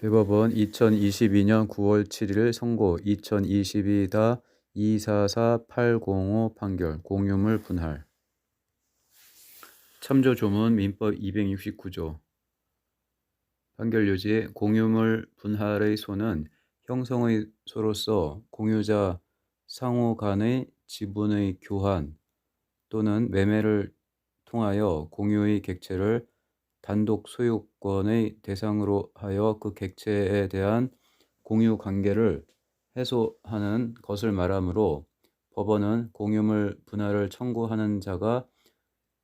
대법원 2022년 9월 7일 선고 2022-244805 판결 공유물 분할 참조 조문 민법 269조 판결 요지 공유물 분할의 소는 형성의 소로서 공유자 상호 간의 지분의 교환 또는 매매를 통하여 공유의 객체를 단독 소유권의 대상으로 하여 그 객체에 대한 공유 관계를 해소하는 것을 말하므로 법원은 공유물 분할을 청구하는 자가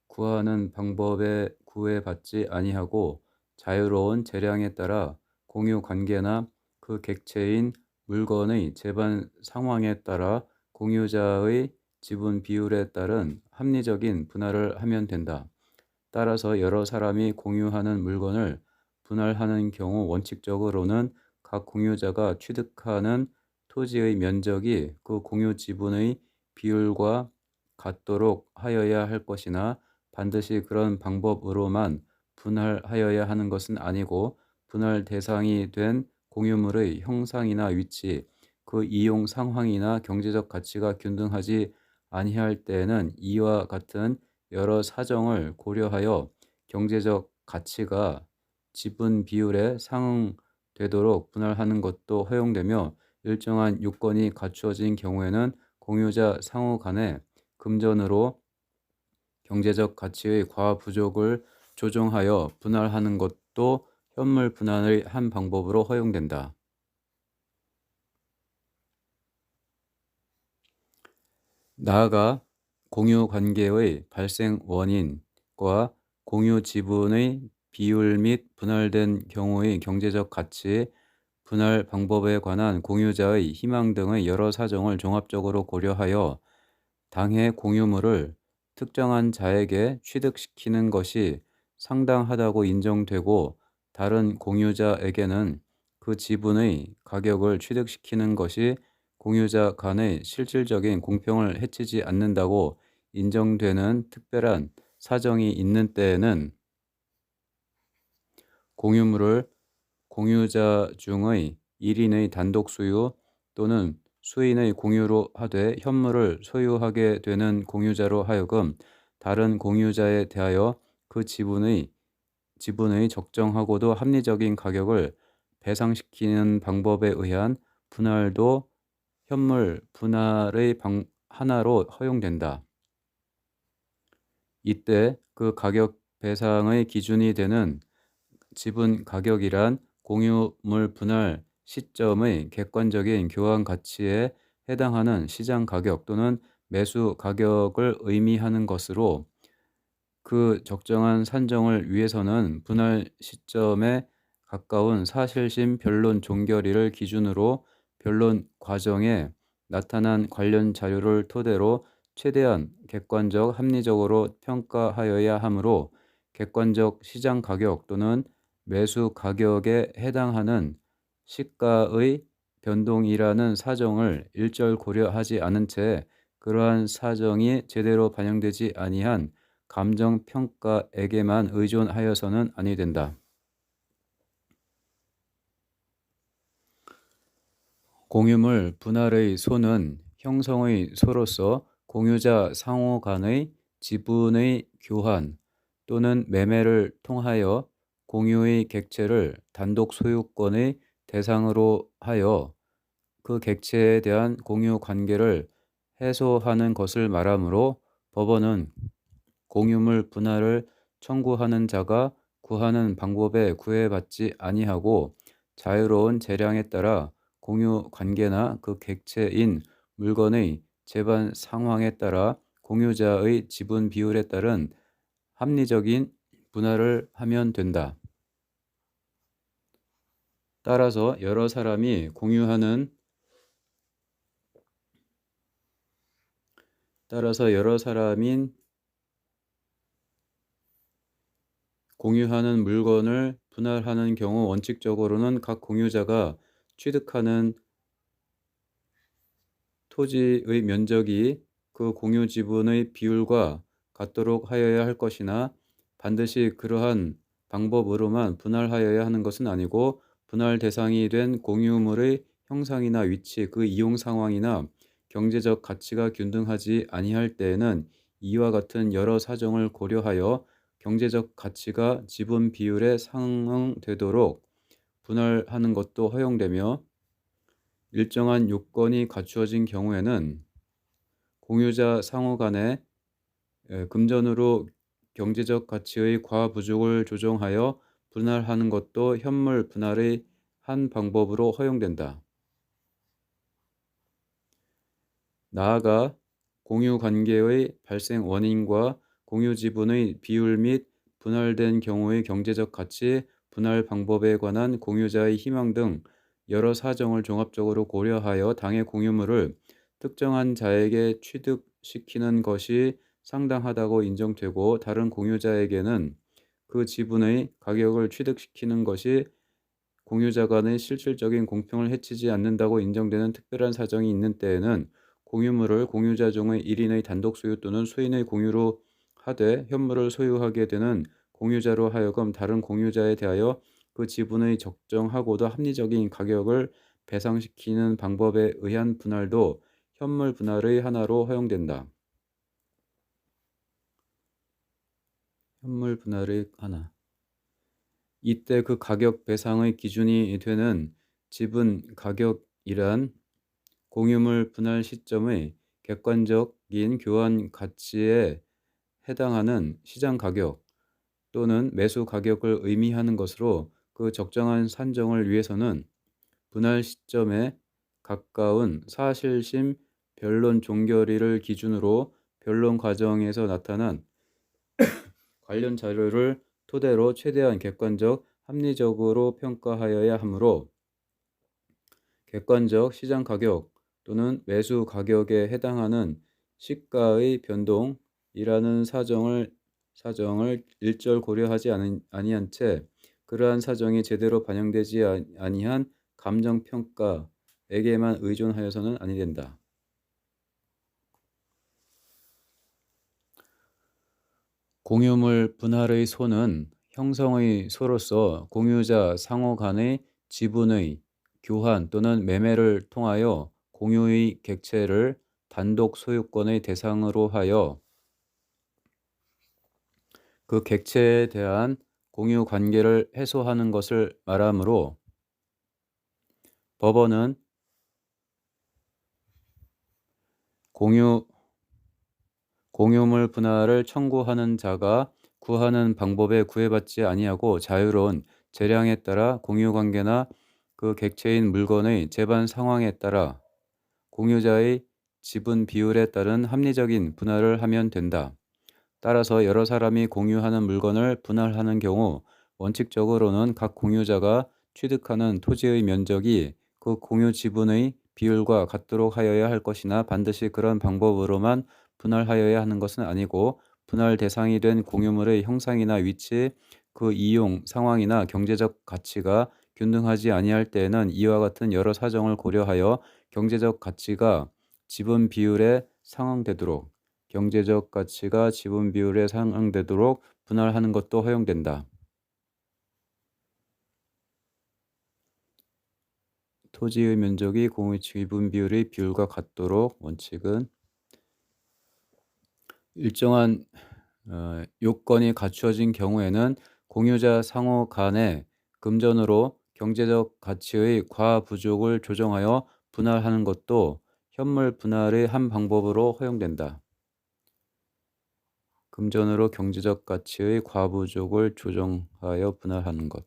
구하는 방법에 구애받지 아니하고 자유로운 재량에 따라 공유 관계나 그 객체인 물건의 재반 상황에 따라 공유자의 지분 비율에 따른 합리적인 분할을 하면 된다. 따라서 여러 사람이 공유하는 물건을 분할하는 경우 원칙적으로는 각 공유자가 취득하는 토지의 면적이 그 공유 지분의 비율과 같도록 하여야 할 것이나 반드시 그런 방법으로만 분할하여야 하는 것은 아니고 분할 대상이 된 공유물의 형상이나 위치, 그 이용 상황이나 경제적 가치가 균등하지 아니할 때에는 이와 같은 여러 사정을 고려하여 경제적 가치가 지분 비율에 상응되도록 분할하는 것도 허용되며 일정한 요건이 갖추어진 경우에는 공유자 상호 간에 금전으로 경제적 가치의 과부족을 조정하여 분할하는 것도 현물 분할의 한 방법으로 허용된다. 나아가 공유 관계의 발생 원인과 공유 지분의 비율 및 분할된 경우의 경제적 가치, 분할 방법에 관한 공유자의 희망 등의 여러 사정을 종합적으로 고려하여 당해 공유물을 특정한 자에게 취득시키는 것이 상당하다고 인정되고 다른 공유자에게는 그 지분의 가격을 취득시키는 것이 공유자 간의 실질적인 공평을 해치지 않는다고 인정되는 특별한 사정이 있는 때에는 공유물을 공유자 중의 1인의 단독 소유 또는 수인의 공유로 하되 현물을 소유하게 되는 공유자로 하여금 다른 공유자에 대하여 그 지분의 적정하고도 합리적인 가격을 배상시키는 방법에 의한 분할도 현물 분할의 하나로 허용된다. 이때 그 가격 배상의 기준이 되는 지분 가격이란 공유물 분할 시점의 객관적인 교환 가치에 해당하는 시장 가격 또는 매수 가격을 의미하는 것으로 그 적정한 산정을 위해서는 분할 시점에 가까운 사실심 변론 종결일을 기준으로 변론 과정에 나타난 관련 자료를 토대로 최대한 객관적 합리적으로 평가하여야 하므로 객관적 시장 가격 또는 매수 가격에 해당하는 시가의 변동이라는 사정을 일절 고려하지 않은 채 그러한 사정이 제대로 반영되지 아니한 감정평가에게만 의존하여서는 아니 된다. 공유물 분할의 소는 형성의 소로서 공유자 상호 간의 지분의 교환 또는 매매를 통하여 공유의 객체를 단독 소유권의 대상으로 하여 그 객체에 대한 공유 관계를 해소하는 것을 말하므로 법원은 공유물 분할을 청구하는 자가 구하는 방법에 구애받지 아니하고 자유로운 재량에 따라 공유 관계나 그 객체인 물건의 재반 상황에 따라 공유자의 지분 비율에 따른 합리적인 분할을 하면 된다. 따라서 여러 사람이 공유하는 물건을 분할하는 경우 원칙적으로는 각 공유자가 취득하는 토지의 면적이 그 공유 지분의 비율과 같도록 하여야 할 것이나 반드시 그러한 방법으로만 분할하여야 하는 것은 아니고 분할 대상이 된 공유물의 형상이나 위치, 그 이용 상황이나 경제적 가치가 균등하지 아니할 때에는 이와 같은 여러 사정을 고려하여 경제적 가치가 지분 비율에 상응되도록 분할하는 것도 허용되며, 일정한 요건이 갖추어진 경우에는 공유자 상호 간에 금전으로 경제적 가치의 과부족을 조정하여 분할하는 것도 현물 분할의 한 방법으로 허용된다. 나아가 공유 관계의 발생 원인과 공유 지분의 비율 및 분할된 경우의 경제적 가치, 분할 방법에 관한 공유자의 희망 등 여러 사정을 종합적으로 고려하여 당해 공유물을 특정한 자에게 취득시키는 것이 상당하다고 인정되고, 다른 공유자에게는 그 지분의 가격을 취득시키는 것이 공유자 간의 실질적인 공평을 해치지 않는다고 인정되는 특별한 사정이 있는 때에는 공유물을 공유자 중의 1인의 단독 소유 또는 수인의 공유로 하되 현물을 소유하게 되는 공유자로 하여금 다른 공유자에 대하여 그 지분의 적정하고도 합리적인 가격을 배상시키는 방법에 의한 분할도 현물 분할의 하나로 허용된다. 현물 분할의 하나. 이때 그 가격 배상의 기준이 되는 지분 가격이란 공유물 분할 시점의 객관적인 교환 가치에 해당하는 시장 가격 또는 매수 가격을 의미하는 것으로, 그 적정한 산정을 위해서는 분할 시점에 가까운 사실심 변론 종결일을 기준으로 변론 과정에서 나타난 관련 자료를 토대로 최대한 객관적, 합리적으로 평가하여야 하므로 객관적 시장 가격 또는 매수 가격에 해당하는 시가의 변동이라는 사정을 일절 고려하지 아니한 채 그러한 사정이 제대로 반영되지 아니한 감정평가에게만 의존하여서는 아니 된다. 공유물 분할의 소는 형성의 소로서 공유자 상호 간의 지분의 교환 또는 매매를 통하여 공유의 객체를 단독 소유권의 대상으로 하여 그 객체에 대한 공유 관계를 해소하는 것을 말하므로, 법원은 공유물 분할을 청구하는 자가 구하는 방법에 구애받지 아니하고 자유로운 재량에 따라 공유관계나 그 객체인 물건의 재반 상황에 따라 공유자의 지분 비율에 따른 합리적인 분할을 하면 된다. 따라서 여러 사람이 공유하는 물건을 분할하는 경우 원칙적으로는 각 공유자가 취득하는 토지의 면적이 그 공유 지분의 비율과 같도록 하여야 할 것이나, 반드시 그런 방법으로만 분할하여야 하는 것은 아니고, 분할 대상이 된 공유물의 형상이나 위치, 그 이용 상황이나 경제적 가치가 균등하지 아니할 때에는 이와 같은 여러 사정을 고려하여 경제적 가치가 지분 비율에 상응되도록 분할하는 것도 허용된다. 토지의 면적이 공유 지분 비율의 비율과 같도록 원칙은 일정한 요건이 갖추어진 경우에는 공유자 상호 간에 금전으로 경제적 가치의 과부족을 조정하여 분할하는 것도 현물 분할의 한 방법으로 허용된다. 금전으로 경제적 가치의 과부족을 조정하여 분할하는 것.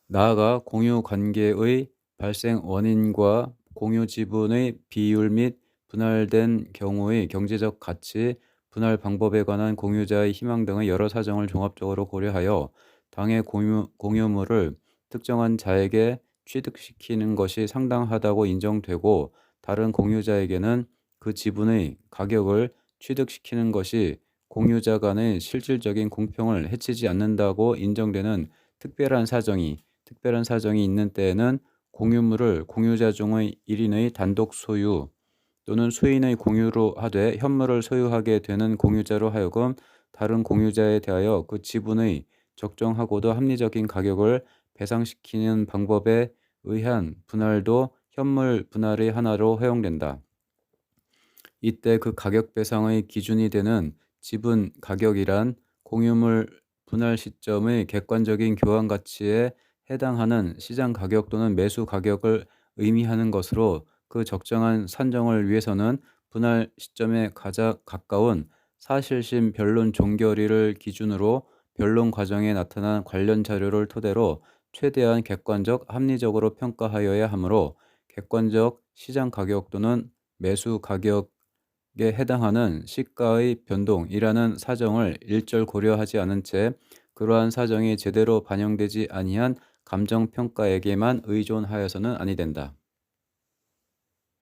나아가 공유 관계의 발생 원인과 공유 지분의 비율 및 분할된 경우의 경제적 가치, 분할 방법에 관한 공유자의 희망 등의 여러 사정을 종합적으로 고려하여 당해 공유물을 특정한 자에게 취득시키는 것이 상당하다고 인정되고, 다른 공유자에게는 그 지분의 가격을 취득시키는 것이 공유자 간의 실질적인 공평을 해치지 않는다고 인정되는 특별한 사정이 있는 때에는 공유물을 공유자 중의 1인의 단독 소유 또는 수인의 공유로 하되 현물을 소유하게 되는 공유자로 하여금 다른 공유자에 대하여 그 지분의 적정하고도 합리적인 가격을 배상시키는 방법에 의한 분할도 현물 분할의 하나로 허용된다. 이때 그 가격 배상의 기준이 되는 지분 가격이란 공유물 분할 시점의 객관적인 교환 가치에 해당하는 시장 가격 또는 매수 가격을 의미하는 것으로, 그 적정한 산정을 위해서는 분할 시점에 가장 가까운 사실심 변론 종결일을 기준으로 변론 과정에 나타난 관련 자료를 토대로 최대한 객관적 합리적으로 평가하여야 하므로, 객관적 시장 가격 또는 매수 가격에 해당하는 시가의 변동이라는 사정을 일절 고려하지 않은 채 그러한 사정이 제대로 반영되지 아니한 감정평가에게만 의존하여서는 아니 된다.